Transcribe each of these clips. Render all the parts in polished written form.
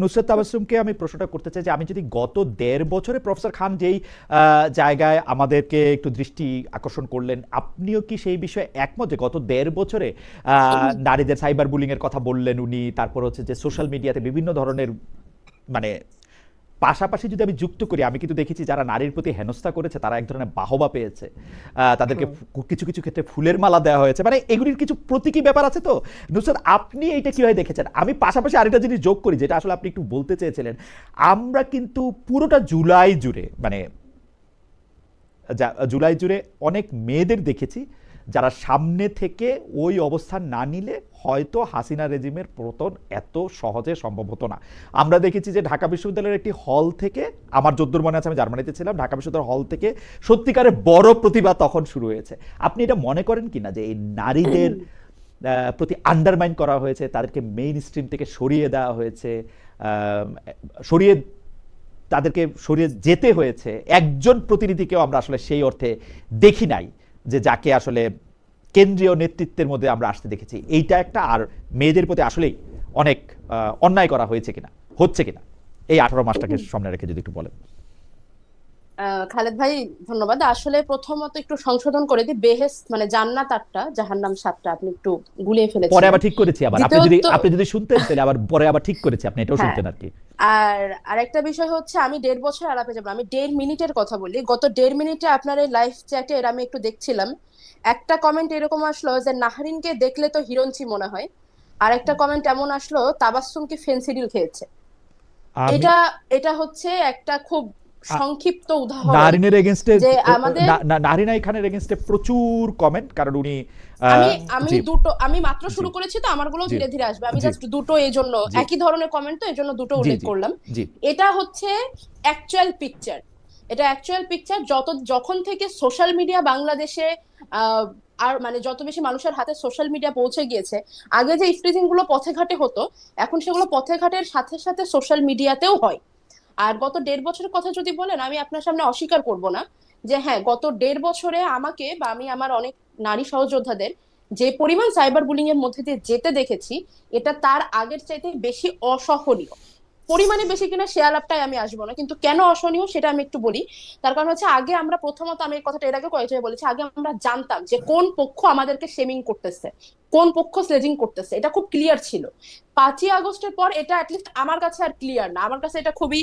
নুসরাত তাবাসসুমকে আমি প্রশ্নটা করতে চাই যে আমি যদি গত ১.৫ বছরে প্রফেসর খান যেই জায়গায় আমাদেরকে একটু দৃষ্টি আকর্ষণ করলেন, আপনিও কি সেই বিষয়ে একমত যে গত ১.৫ বছরে নারীদের সাইবার বুলিং এর কথা বললেন উনি, তারপর হচ্ছে যে সোশ্যাল মিডিয়াতে বিভিন্ন ধরনের মানে পাশাপাশি যদি আমি যুক্ত করি, আমি কিন্তু দেখেছি যারা নারীর প্রতি হেনস্থা করেছে তারা এক ধরনের বাহবা পেয়েছে, তাদেরকে কিছু কিছু ক্ষেত্রে ফুলের মালা দেওয়া হয়েছে, মানে এগুলির কিছু প্রতীকী ব্যাপার আছে। তো নুসরাত, আপনি এইটা কিভাবে দেখেছেন? আমি পাশাপাশি আরেকটা জিনিস যোগ করি, যেটা আসলে আপনি একটু বলতে চেয়েছিলেন। আমরা কিন্তু পুরোটা জুলাই জুড়ে মানে জুলাই জুড়ে অনেক মেয়েদের দেখেছি যারা সামনে থেকে ওই অবস্থান না নিলে হয়তো হাসিনা রেজিমের পতন এত সহজে সম্ভব হতো না। আমরা দেখেছি যে ঢাকা বিশ্ববিদ্যালয়ের একটি হল থেকে, আমার যদ্দূর মনে আছে আমি জার্মানিতে ছিলাম, ঢাকা বিশ্ববিদ্যালয়ের হল থেকে সত্যিকারের বড় প্রতিবাদ তখন শুরু হয়েছে। আপনি এটা মনে করেন কিনা যে এই নারীদের প্রতি আন্ডারমাইন করা হয়েছে, তাদেরকে মেইন স্ট্রিম থেকে সরিয়ে দেওয়া হয়েছে, সরিয়ে তাদেরকে সরিয়ে যেতে হয়েছে, একজন প্রতিনিধিকেও আমরা আসলে সেই অর্থে দেখি নাই যে যাকে আসলে কেন্দ্রীয় নেতৃত্বের মধ্যে আমরা আসতে দেখেছি? এইটা একটা। আর মেয়েদের প্রতি আসলেই অনেক অন্যায় করা হয়েছে কিনা, হচ্ছে কিনা, এই 18 মাসটাকে সামনে রেখে যদি একটু বলেন। খালেদ ভাই, ধন্যবাদ। আসলে প্রথমত একটু সংশোধন করে দিই, বেহেশত মানে জান্নাত 8টা, জাহান্নাম 7টা, আপনি একটু গুলিয়ে পরে ফেলেছিলেন। আবার ঠিক করেছি, আবার দ্বিতীয়ত, আপনি যদি শুনতেন তাহলে আবার পরে আবার ঠিক করেছি, আপনি এটাও হ্যাঁ, শুনতেন আর কি। আর আরেকটা বিষয় হচ্ছে, আমি 1.5 বছর আলাপে যাবো, আমি 1.5 মিনিটের কথা বলি। গত 1.5 মিনিটে আপনার এই লাইভ চ্যাটের আমি একটু দেখছিলাম, একটা কমেন্ট এরকম আসলো যে নাহরিনকে দেখলে তো হিরোইনচি মনে হয়, আর একটা কমেন্ট এমন আসলো তাবাসসুম কি ফেন্সিডিল খেয়েছে। আমি এটা এটা হচ্ছে একটা খুব সংক্ষিপ্ত উদাহরণ নারিনের এগেনস্টে, যে আমাদের, নারিনা খানের এগেনস্টে প্রচুর কমেন্ট, কারণ উনি আমি আমি জি দুটো, আমি মাত্র জি শুরু করেছি তো আমারগুলো জি ধীরে ধীরে আসবে, আমি জি জাস্ট দুটো, এই জন্য জি একই ধরনের কমেন্ট তো এই জন্য দুটো জি উল্লেখ জি করলাম। জি এটা হচ্ছে অ্যাকচুয়াল পিকচার, এটা অ্যাকচুয়াল পিকচার। যখন থেকে সোশ্যাল মিডিয়া বাংলাদেশে আহ আর মানে যত বেশি মানুষের হাতে সোশ্যাল মিডিয়া পৌঁছে গিয়েছে, আগে যে ইফটিজিং গুলো পথে ঘাটে হতো, এখন সেগুলো পথে ঘাটের সাথে সাথে সোশ্যাল মিডিয়াতেও হয়। আর গত 1.5 বছরের কথা যদি বলেন, আমি আপনার সামনে অস্বীকার করব না যে হ্যাঁ, গত 1.5 বছরে আমাকে বা আমি আমার অনেক নারী সহযোদ্ধাদের যে পরিমাণ সাইবার বুলিং এর মধ্যে দিয়ে যেতে দেখেছি, এটা তার আগের চাইতে বেশি অসহনীয়। পরিমাণে বেশি কিনা সে আলাপটাই আমি আসবো না, কিন্তু কেন অসহনীয় সেটা আমি একটু বলি। তার কারণ হচ্ছে, আগে আমরা প্রথমত, আমি এই কথাটা এর আগে কয়েক জায়গায় বলেছি, আগে আমরা জানতাম যে কোন পক্ষ আমাদেরকে শেমিং করতেছে, কোন পক্ষ স্লেজিং করতেছে, এটা খুব ক্লিয়ার ছিল। 5ই আগস্টের পর এটা অ্যাটলিস্ট আমার কাছে আর ক্লিয়ার না, আমার কাছে এটা খুবই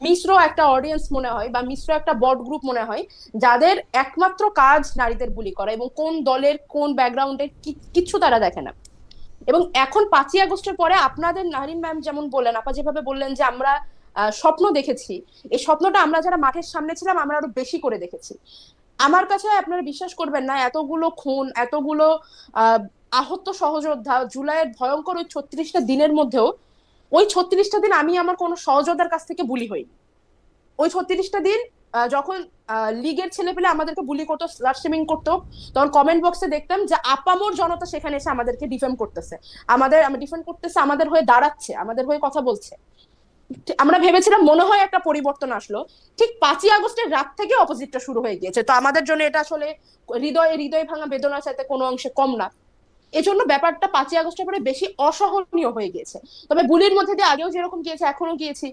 মিশ্র একটা অডিয়েন্স মনে হয়, বা মিশ্র একটা বট গ্রুপ মনে হয়, যাদের একমাত্র কাজ নারীদের বুলি করা, এবং কোন দলের কোন ব্যাকগ্রাউন্ডের কিছু তারা দেখে না। এবং এখন 5ই আগস্টের পরে আপনাদের নারিন ম্যাম যেমন বললেন, আপা যেভাবে বললেন যে আমরা স্বপ্ন দেখেছি, এই স্বপ্নটা আমরা যারা মাঠের সামনে ছিলাম আমরা আরো বেশি করে দেখেছি। আমার কাছে আপনারা বিশ্বাস করবেন না, এতগুলো খুন, এতগুলো আহ আহত সহযোদ্ধা, জুলাইয়ের ভয়ঙ্কর ওই 36টা দিনের মধ্যেও, ওই 36টা দিন আমি আমার কোনো সহযোদ্ধার কাছ থেকে বুলি হইনি। ওই 36টা দিন যখন লিগের ছেলে পেলে আমাদেরকে বুলি করতো, স্লাট শেমিং করতো, তখন কমেন্ট বক্সে দেখতাম যে আপামোর জনতা সেখানে এসে আমাদেরকে ডিফেম করতেছে, ডিফেন্ড করতেছে, আমাদের হয়ে দাঁড়াচ্ছে, আমাদের হয়ে কথা বলছে। আমরা ভেবেছিলাম মনে হয় একটা পরিবর্তন আসলো, ঠিক 5ই আগস্টের রাত থেকে অপোজিটটা শুরু হয়ে গিয়েছে। তো আমাদের জন্য এটা আসলে হৃদয়ে হৃদয় ভাঙা বেদনার সাথে কোনো অংশে কম না। এজন্য ব্যাপারটা 5ই আগস্টের পরে বেশি অসহনীয় হয়ে গিয়েছে। তবে বুলির মধ্যে দিয়ে আগেও যেরকম গিয়েছে এখনো গিয়েছি,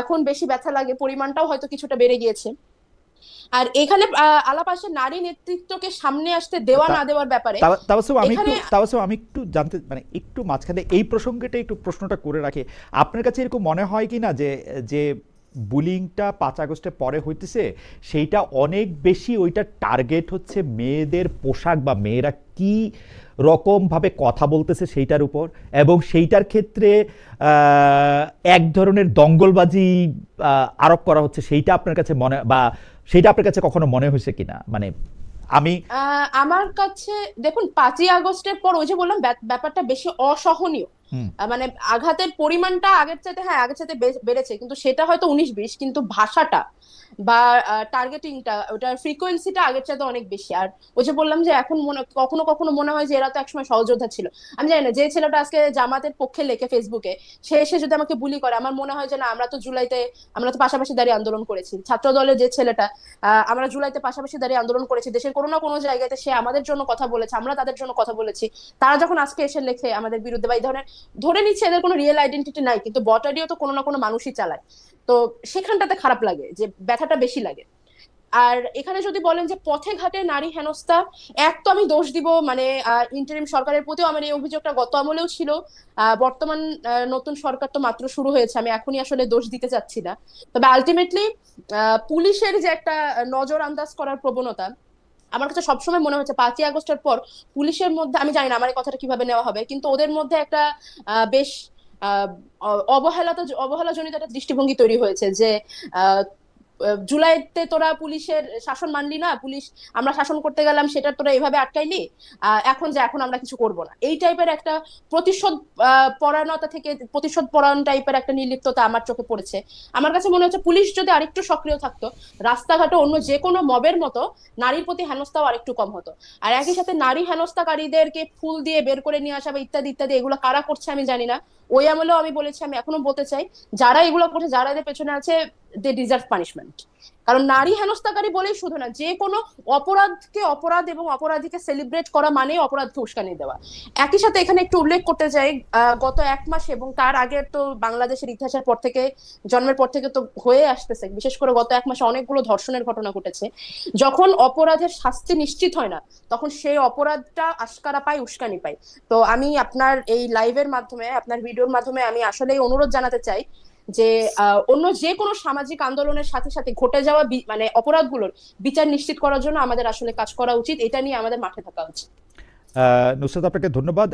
এখন বেশি ব্যথা লাগে, পরিমাণটাও হয়তো কিছুটা বেড়ে গিয়েছে। আর এখানে আলাপ আসে নারী নেতৃত্বকে সামনে আসতে দেওয়া না দেওয়ার ব্যাপারে। এখানে তাওয়াসুম, আমি একটু জানতে মানে একটু মাঝখানে এই প্রসঙ্গটা একটু প্রশ্নটা করে রাখি। আপনার কাছে এরকম মনে হয় কি না যে যে বুলিংটা 5 আগস্টের পরে হইতেছে, সেইটা অনেক বেশি ওইটা টার্গেট হচ্ছে মেয়েদের পোশাক বা মেয়েরা কি রকমভাবে কথা বলতেছে সেইটার উপর, এবং সেইটার ক্ষেত্রে এক ধরনের দঙ্গলবাজি আরোপ করা হচ্ছে, সেইটা আপনার কাছে মনে, বা সেইটা আপনার কাছে কখনো মনে হয়েছে কিনা? মানে আমি আমার কাছে, দেখুন, 5ই আগস্টের পর ওই যে বললাম ব্যাপারটা বেশি অসহনীয়। হুম মানে আঘাতের পরিমাণটা আগের চাইতে, হ্যাঁ আগের চাইতে বেড়েছে, কিন্তু সেটা হয়তো 19-20, কিন্তু ভাষাটা বা টার্গেটিংটা, ওটার ফ্রিকোয়েন্সিটা আগের চাইতে অনেক বেশি। আর ওই যে বললাম যে এখন কখনো কখনো মনে হয় যে এরা তো একসময় সহযোদ্ধা ছিল। আমি জানি না, যে ছেলেটা আজকে জামাতের পক্ষে লেখে ফেসবুকে, সে এসে যদি আমাকে বুলি করে, আমার মনে হয় যে না, আমরা তো জুলাইতে, আমরা তো পাশাপাশি দাঁড়িয়ে আন্দোলন করেছি। ছাত্র দলের যে ছেলেটা, আমরা জুলাইতে পাশাপাশি দাঁড়িয়ে আন্দোলন করেছি, দেশের কোনো না কোনো জায়গাতে সে আমাদের জন্য কথা বলেছে, আমরা তাদের জন্য কথা বলেছি। তারা যখন আজকে এসে লেখে আমাদের বিরুদ্ধে বা এই ধরনের ধরে নিচ্ছে এদের কোনো রিয়েল আইডেন্টিটি নাই, কিন্তু বট আইডিও তো কোনো না কোনো মানুষই চালায়। তো সেখানটাতে খারাপ লাগে, যে ব্যথাটা বেশি লাগে। আর এখানে যদি বলেন যে পথে ঘাটে নারী হেনস্থা, এক তো আমি দোষ দিব মানে ইন্টারিম সরকারের প্রতিও আমার এই অভিযোগটা গত আমলেও ছিল। বর্তমান নতুন সরকার তো মাত্র শুরু হয়েছে, আমি এখনই আসলে দোষ দিতে চাচ্ছি না। তবে আলটিমেটলি পুলিশের যে একটা নজর আন্দাজ করার প্রবণতা, আমার কাছে সবসময় মনে হচ্ছে 5ই আগস্টের পর পুলিশের মধ্যে, আমি জানি না আমার এই কথাটা কিভাবে নেওয়া হবে, কিন্তু ওদের মধ্যে একটা বেশ অবহেলাজনিত একটা দৃষ্টিভঙ্গি তৈরি হয়েছে যে আহ, জুলাইতে তোরা পুলিশের শাসন মানলি না, পুলিশ আমরা শাসন করতে গেলাম সেটা তোরা এভাবে আটকাইলি, এখন আমরা কিছু করব না, এই টাইপের একটা প্রতিশোধ পরায়ণতা থেকে প্রতিশোধ পরায়ণ টাইপের একটা নির্লিপ্ততা আমার চোখে পড়েছে। আমার কাছে মনে হচ্ছে পুলিশ যদি আরেকটু সক্রিয় থাকতো, রাস্তাঘাটে অন্য যে কোনো মবের মতো নারীর প্রতি হেনস্থাও আরেকটু কম হতো। আর একই সাথে নারী হেনস্থাকারীদেরকে ফুল দিয়ে বের করে নিয়ে আসা বা ইত্যাদি ইত্যাদি, এগুলো কারা করছে আমি জানি না, ওই আমলেও আমি বলেছি, আমি এখনো বলতে চাই, যারা এগুলো করছে, যারা এদের পেছনে আছে, দে ডিজার্ভ পানিশমেন্ট। কারণ নারী হেনস্থাকারী বলেই শুধু না, যে কোনো অপরাধকে অপরাধ এবং অপরাধীকে সেলিব্রেট করা মানে অপরাধকে উস্কানি দেওয়া। একই সাথে এখানে একটু উল্লেখ করতে চাই, গত 1 মাস এবং তার আগের তো বাংলাদেশের ইতিহাসের পর থেকে, জন্মের পর থেকে তো হয়ে আসতেছে, বিশেষ করে গত 1 মাসে অনেকগুলো ধর্ষণের ঘটনা ঘটেছে। যখন অপরাধের শাস্তি নিশ্চিত হয় না, তখন সেই অপরাধটা আশকারা পায়, উস্কানি পায়। তো আমি আপনার এই লাইভের মাধ্যমে, আপনার ভিডিওর মাধ্যমে আমি আসলে অনুরোধ জানাতে চাই যে অন্য যে কোনো সামাজিক আন্দোলনের সাথে সাথে ঘটে যাওয়া মানে অপরাধগুলোর বিচার নিশ্চিত করার জন্য আমাদের আসলে কাজ করা উচিত, এটা নিয়ে আমাদের মাঠে থাকা উচিত। নুসরাত, আপনাকে ধন্যবাদ।